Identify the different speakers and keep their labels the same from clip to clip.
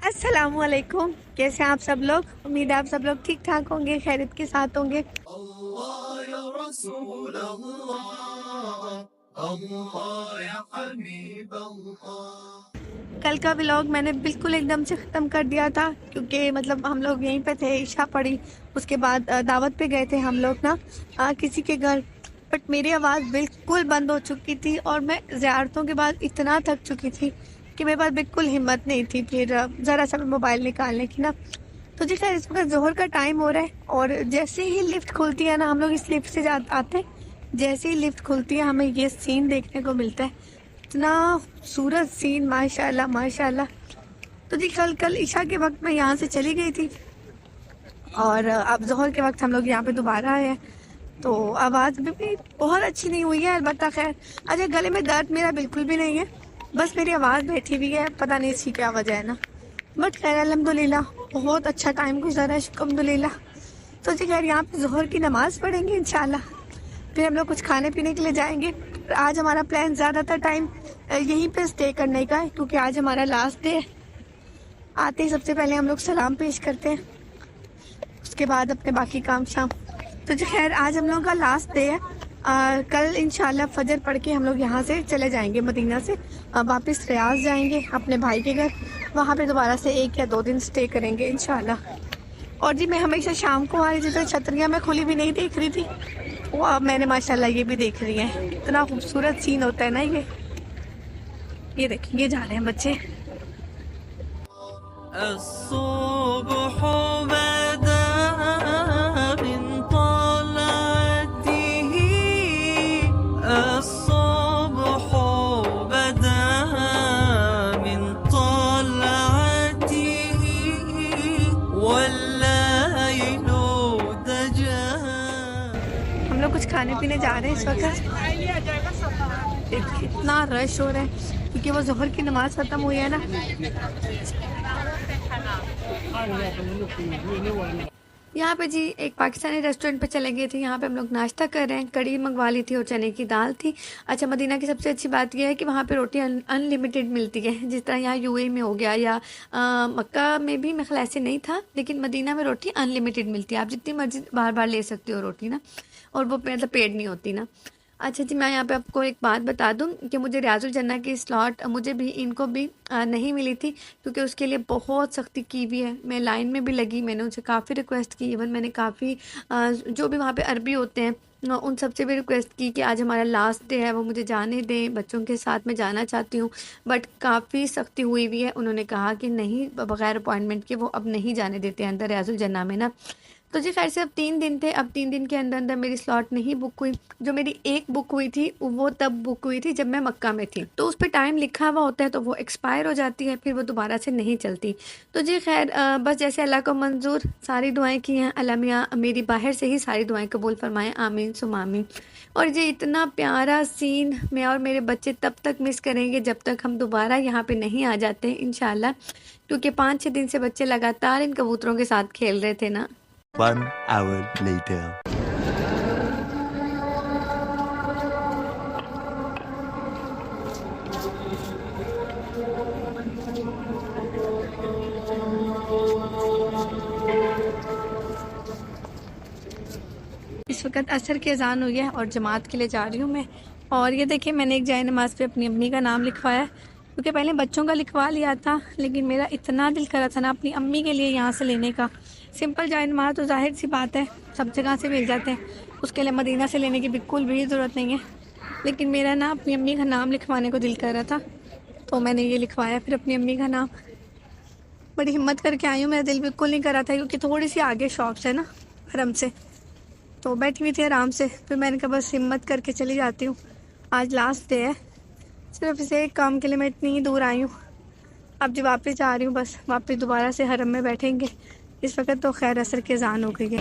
Speaker 1: अस्सलामुअलैकुम। कैसे हैं आप सब लोग? उम्मीद है आप सब लोग ठीक ठाक होंगे, खैरियत के साथ होंगे। कल का व्लॉग मैंने बिल्कुल एकदम से ख़त्म कर दिया था क्योंकि मतलब हम लोग यहीं पे थे, इशा पड़ी, उसके बाद दावत पे गए थे हम लोग ना किसी के घर। बट मेरी आवाज़ बिल्कुल बंद हो चुकी थी और मैं ज़ियारतों के बाद इतना थक चुकी थी कि मेरे पास बिल्कुल हिम्मत नहीं थी फिर ज़रा सा मोबाइल निकालने की ना। तो जी खैर, इस वक्त जोहर का टाइम हो रहा है और जैसे ही लिफ्ट खुलती है ना, हम लोग इस लिफ्ट से जा आते हैं। जैसे ही लिफ्ट खुलती है हमें ये सीन देखने को मिलता है, इतना खूबसूरत सीन, माशाल्लाह माशाल्लाह। तो जी कल कल ईशा के वक्त मैं यहाँ से चली गई थी और अब जोहर के वक्त हम लोग यहाँ पे दोबारा आए हैं। तो आवाज़ भी बहुत अच्छी नहीं हुई है, अलबत्ता खैर। अच्छा, गले में दर्द मेरा बिल्कुल भी नहीं है, बस मेरी आवाज़ बैठी हुई है, पता नहीं इसकी क्या वजह है ना। बट खैर अल्हम्दुलिल्लाह बहुत अच्छा टाइम गुजरा है, शुक्रिल्लाह। तो जी खैर यहाँ पे जोहर की नमाज़ पढ़ेंगे इंशाल्लाह, फिर हम लोग कुछ खाने पीने के लिए जाएंगे। आज हमारा प्लान ज़्यादातर टाइम यहीं पे स्टे करने का है क्योंकि आज हमारा लास्ट डे है। आते ही सबसे पहले हम लोग सलाम पेश करते हैं, उसके बाद अपने बाकी काम शाम। तो जी खैर आज हम लोगों का लास्ट डे है। कल इंशाल्लाह फजर पढ़ के हम लोग यहाँ से चले जाएंगे, मदीना से वापस रियाज जाएंगे अपने भाई के घर। वहाँ पे दोबारा से 1 या 2 दिन स्टे करेंगे इंशाल्लाह। और जी मैं हमेशा शाम को आ रही थी तो छतरियाँ मैं खुली भी नहीं देख रही थी, वो अब मैंने माशाल्लाह ये भी देख रही है। इतना खूबसूरत सीन होता है ना ये देखिए, ये जा रहे हैं बच्चे। हम लोग कुछ खाने पीने जा रहे हैं इस वक्त। इतना रश हो रहा है क्योंकि वो जोहर की नमाज खत्म हुई है ना। यहाँ पे जी एक पाकिस्तानी रेस्टोरेंट पे चले गए थे, यहाँ पे हम लोग नाश्ता कर रहे हैं। कड़ी मंगवा ली थी और चने की दाल थी। अच्छा, मदीना की सबसे अच्छी बात यह है कि वहाँ पे रोटी अनलिमिटेड मिलती है, जिस तरह यहाँ यूएई में हो गया या मक्का में भी मेरे ख्याल ऐसे नहीं था, लेकिन मदीना में रोटी अनलिमिटेड मिलती है। आप जितनी मर्जी बार बार ले सकते हो रोटी ना, और वो मतलब पेड़ नहीं होती ना। अच्छा जी, मैं यहाँ पे आपको एक बात बता दूँ कि मुझे रियाजुल जन्ना की स्लॉट मुझे भी इनको भी नहीं मिली थी क्योंकि उसके लिए बहुत सख्ती की हुई है। मैं लाइन में भी लगी, मैंने उनसे काफ़ी रिक्वेस्ट की, इवन मैंने काफ़ी जो भी वहाँ पे अरबी होते हैं उन सबसे भी रिक्वेस्ट की कि आज हमारा लास्ट डे है, वो मुझे जाने दें, बच्चों के साथ मैं जाना चाहती हूँ। बट काफ़ी सख्ती हुई हुई है, उन्होंने कहा कि नहीं, बगैर अपॉइंटमेंट के वो अब नहीं जाने देते अंदर रियाजुल जन्ना में ना। तो जी खैर से अब 3 दिन थे, अब 3 दिन के अंदर अंदर मेरी स्लॉट नहीं बुक हुई। जो मेरी एक बुक हुई थी वो तब बुक हुई थी जब मैं मक्का में थी, तो उस पर टाइम लिखा हुआ होता है तो वो एक्सपायर हो जाती है, फिर वो दोबारा से नहीं चलती। तो जी खैर बस जैसे अल्लाह को मंजूर, सारी दुआएं की हैं, अल्लाह मियाँ मेरी बाहर से ही सारी दुआएं कबूल फरमाएं, आमीन सुम आमीन। और जी इतना प्यारा सीन मैं और मेरे बच्चे तब तक मिस करेंगे जब तक हम दोबारा यहाँ पे नहीं आ जाते इंशाल्लाह, क्योंकि 5-6 दिन से बच्चे लगातार इन कबूतरों के साथ खेल रहे थे ना।
Speaker 2: 1 hour later.
Speaker 1: इस वक्त असर की अजान हुई है और जमात के लिए जा रही हूँ मैं। और ये देखिए, मैंने एक जाए नमाज पे अपनी अम्मी का नाम लिखवाया क्योंकि पहले बच्चों का लिखवा लिया था, लेकिन मेरा इतना दिल करा था ना अपनी अम्मी के लिए यहाँ से लेने का। सिंपल जाए नमाज तो जाहिर सी बात है सब जगह से मिल जाते हैं, उसके लिए मदीना से लेने की बिल्कुल भी ज़रूरत नहीं है। लेकिन मेरा ना अपनी अम्मी का नाम लिखवाने को दिल कर रहा था, तो मैंने ये लिखवाया फिर अपनी अम्मी का नाम। बड़ी हिम्मत करके आई हूँ, मेरा दिल बिल्कुल नहीं कर रहा था क्योंकि थोड़ी सी आगे शॉप्स है ना हरम से, तो बैठी हुई थी आराम से। फिर मैंने कहा बस हिम्मत करके चली जाती हूँ, आज लास्ट डे है। सिर्फ इसे एक काम के लिए मैं इतनी ही दूर आई हूँ। अब जो वापस जा रही हूँ, बस वापस दोबारा से हरम में बैठेंगे। इस वक्त तो खैर असर की अज़ान हो गई है।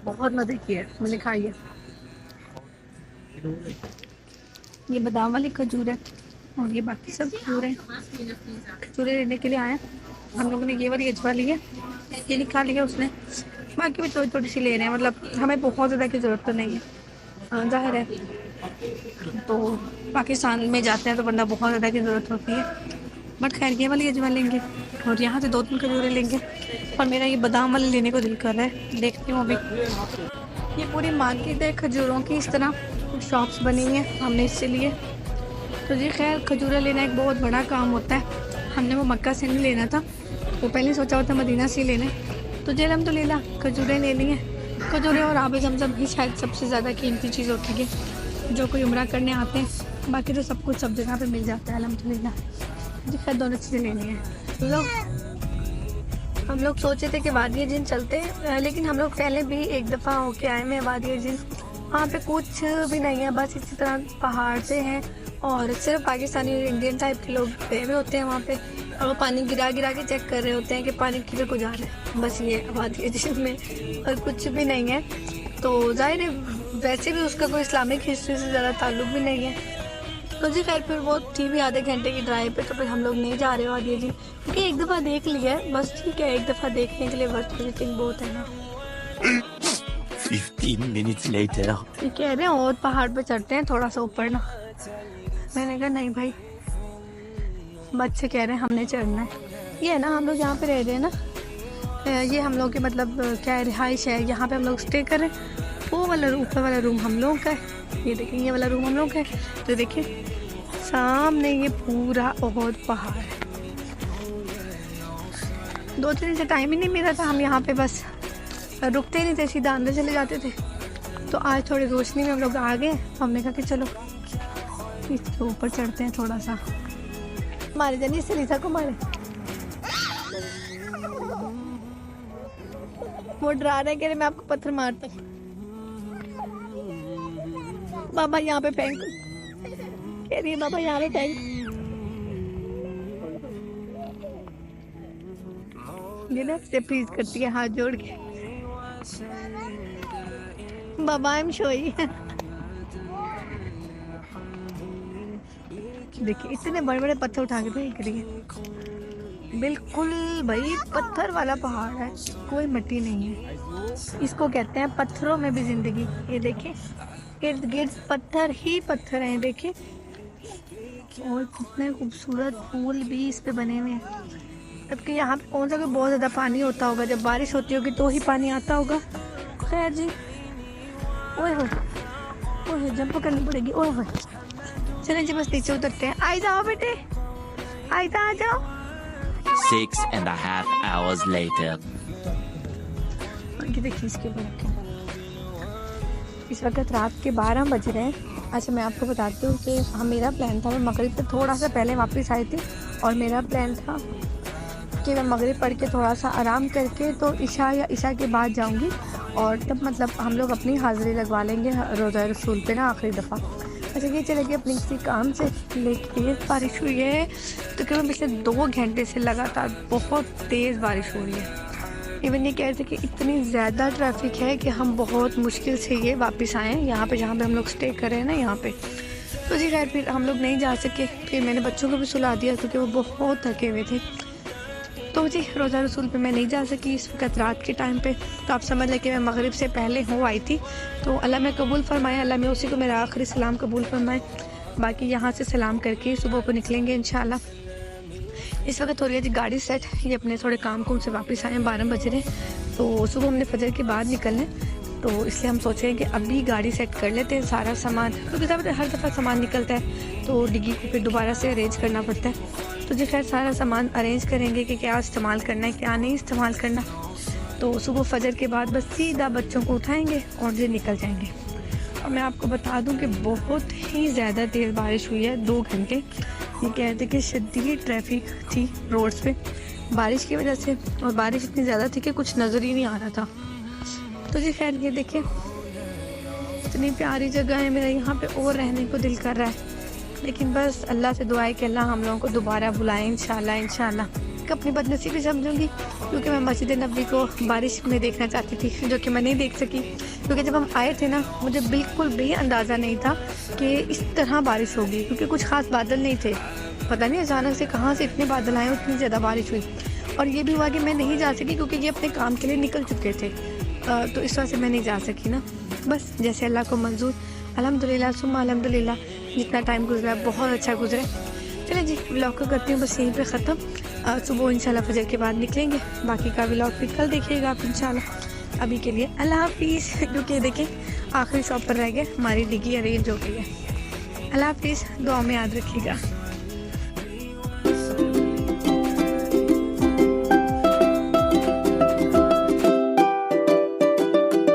Speaker 1: बहुत मज़े किए, मैंने खाई है। ये बादाम वाली खजूर है, और ये बाकी सब खजूरें लेने के लिए आए हैं। हम लोगों ने ये वाली अजवा ली है, ये निकाल लिया उसने, बाकी भी थोड़ी थोड़ी सी ले रहे हैं। मतलब हमें बहुत ज़्यादा की ज़रूरत तो नहीं है, जाहिर है। तो पाकिस्तान में जाते हैं तो बंदा बहुत ज़्यादा की ज़रूरत होती है, बट खैर ये वाली अजवा लेंगे और यहाँ से 2-3 खजूरें लेंगे। और मेरा ये बादाम वाली लेने को दिल कर रहा है, देखती हूँ अभी। ये पूरी मार्केट है खजूरों की, इस तरह शॉप्स बनी हुई हैं, हमने इससे लिए। तो जी खैर खजूरें लेना एक बहुत बड़ा काम होता है। हमने वो मक्का से नहीं लेना था, वो पहले सोचा होता मदीना से ही लेने, तो जेल हम तो ले ला खजूरें ले ली हैं। खजूरें और आब ज़मज़म ही शायद सबसे ज़्यादा कीमती चीज़ होती है जो कोई उम्रा करने आते हैं। बाकी तो सब कुछ सब जगह पे मिल जाता है अल्हम्दुलिल्लाह। जी खैर दोनों चीज़ें लेनी है। हम लोग सोचे थे कि वादिया जिन चलते हैं, लेकिन हम लोग पहले भी एक दफ़ा होके आए हैं वादिया जिन। वहाँ पे कुछ भी नहीं है, बस इसी तरह पहाड़ से हैं और सिर्फ पाकिस्तानी और इंडियन टाइप के लोग गए हुए होते हैं वहाँ पे, और वो पानी गिरा गिरा के चेक कर रहे होते हैं कि पानी किधर को जा रहा है। बस ये वादिया जिन में और कुछ भी नहीं है। तो जाहिर है वैसे भी उसका कोई इस्लामिक हिस्ट्री से ज़्यादा ताल्लुक़ भी नहीं है। तो जी खैर फिर वो थी भी आधे घंटे की ड्राइव पे, तो फिर हम लोग नहीं जा रहे वादिया जिन, क्योंकि एक दफ़ा देख लिया है बस, ठीक है। एक दफ़ा देखने के लिए वर्थ विजिटिंग बहुत है ना।
Speaker 2: 15 minutes later.
Speaker 1: ये कह रहे हैं और पहाड़ पे चढ़ते हैं थोड़ा सा ऊपर ना। मैंने कहा नहीं भाई, बच्चे कह रहे हैं हमने चढ़ना है। ये है ना हम लोग यहाँ पे रह रहे हैं ना, ये हम लोग के मतलब क्या रिहाइश है, यहाँ पे हम लोग स्टे कर रहे हैं। वो वाला ऊपर वाला रूम हम लोग का है, ये देखिए ये वाला रूम हम लोग का है। तो देखिए सामने ये पूरा बहुत पहाड़ है। 2-3 दिन से टाइम ही नहीं मिला था, हम यहाँ पे बस रुकते ही नहीं थे, सीधा अंदर चले जाते थे। तो आज थोड़ी रोशनी में हम लोग आ गए, हमने कहा कि चलो इसके ऊपर चढ़ते हैं थोड़ा सा। मारे जानी इससे लीसा को मारे, वो डरा रहा है, कह रहे मैं आपको पत्थर मारता हूँ। बाबा यहाँ पे फेंक, कह रही है बाबा यहाँ पे फेंक। ये ना से प्लीज करती है हाथ जोड़ के, बाबा आई एम शोई। देखिए इतने बड़े बड़े पत्थर उठा के फेंक रही है। बिल्कुल भाई पत्थर वाला पहाड़ है, कोई मिट्टी नहीं है। इसको कहते हैं पत्थरों में भी जिंदगी। ये देखिए इर्द गिर्द पत्थर ही पत्थर हैं, देखिए। और कितने खूबसूरत फूल भी इस पे बने हुए हैं। जबकि यहाँ पे कौन सा कोई बहुत ज़्यादा पानी होता होगा, जब बारिश होती होगी तो ही पानी आता होगा। खैर जी, ओए हो जंप करनी पड़ेगी। ओए हो चलें जी बस नीचे उतरते हैं। आई जाओ बेटे, आई आ जाओ।
Speaker 2: 6.5 hours later.
Speaker 1: देखिए इसके ऊपर इस वक्त रात के 12 बज रहे हैं। अच्छा मैं आपको बताती हूँ कि मेरा प्लान था, मैं मगरिब से थोड़ा सा पहले वापस आई थी, और मेरा प्लान था कि मैं मगरिब पढ़ के थोड़ा सा आराम करके तो इशा या इशा के बाद जाऊँगी, और तब मतलब हम लोग अपनी हाज़िरी लगवा लेंगे रोज़ा रसूल पे ना आखिरी दफ़ा। अच्छा ये चलेगी अपने किसी काम से, लेकिन तेज़ बारिश हुई है तकरीबन पिछले 2 घंटे से लगातार बहुत तेज़ बारिश हो रही है। इवन ये कह रहे थे कि इतनी ज़्यादा ट्रैफिक है कि हम बहुत मुश्किल से ये वापस आए हैं यहाँ पे, जहाँ पे हम लोग स्टे कर रहे हैं ना यहाँ पे। तो जी खैर फिर हम लोग नहीं जा सके, फिर मैंने बच्चों को भी सुला दिया क्योंकि वो बहुत थके हुए थे। तो जी रोज़ा रसूल पे मैं नहीं जा सकी इस वक्त रात के टाइम पे। तो आप समझ लें कि मैं मगरिब से पहले हो आई थी। तो अल्लाह में कबूल फरमाए, अल्लाह में उसी को मेरा आखिरी सलाम कबूल फरमाए। बाकी यहाँ से सलाम करके सुबह को निकलेंगे इंशाल्लाह। इस वक्त हो रही है जी गाड़ी सेट, ये अपने थोड़े काम कुम से वापस आए हैं, 12 बज रहे हैं। तो सुबह हमने फजर के बाद निकलना है, तो इसलिए हम सोच रहे हैं कि अभी गाड़ी सेट कर लेते हैं सारा सामान, क्योंकि तो हर दफ़ा सामान निकलता है तो डिग्गी को फिर दोबारा से अरेंज करना पड़ता है। तो जी खैर सारा सामान अरेंज करेंगे कि क्या इस्तेमाल करना है क्या नहीं इस्तेमाल करना। तो सुबह फजर के बाद बस सीधा बच्चों को उठाएँगे और जी निकल जाएँगे। और मैं आपको बता दूं कि बहुत ही ज़्यादा तेज़ बारिश हुई है, 2 घंटे। ये कह रहे थे कि शदीद ट्रैफिक थी रोड्स पे बारिश की वजह से, और बारिश इतनी ज़्यादा थी कि कुछ नज़र ही नहीं आ रहा था। तो जी खैर ये देखिए इतनी प्यारी जगह है, मेरा यहाँ पे और रहने को दिल कर रहा है। लेकिन बस अल्लाह से दुआ है कि अल्लाह हम लोगों को दोबारा बुलाए इंशाल्लाह। अपनी बदनसीबी समझूंगी, क्योंकि मैं मस्जिद नबी को बारिश में देखना चाहती थी, जो कि मैं नहीं देख सकी। क्योंकि जब हम आए थे ना, मुझे बिल्कुल भी अंदाज़ा नहीं था कि इस तरह बारिश होगी, क्योंकि कुछ ख़ास बादल नहीं थे। पता नहीं अचानक से कहाँ से इतने बादल आए और इतनी ज़्यादा बारिश हुई। और ये भी हुआ कि मैं नहीं जा सकी क्योंकि ये अपने काम के लिए निकल चुके थे, तो इस वजह से मैं नहीं जा सकी ना। बस जैसे अल्लाह को मंजूर, अल्हम्दुलिल्लाह सुम्मा अल्हम्दुलिल्लाह, जितना टाइम गुजरा बहुत अच्छा गुजरा। चलिए जी, व्लॉग को करती हूँ बस यहीं पे ख़त्म। सुबह इंशाल्लाह फजर के बाद निकलेंगे, बाकी का व्लॉग भी कल देखिएगा आप इंशाल्लाह। अभी के लिए अल्लाह हाफिज़, क्योंकि देखें आखिरी शॉप पर रह गए, हमारी डिग्गी अरेंज हो गई है। अल्लाह हाफिज़, दुआ में याद रखिएगा।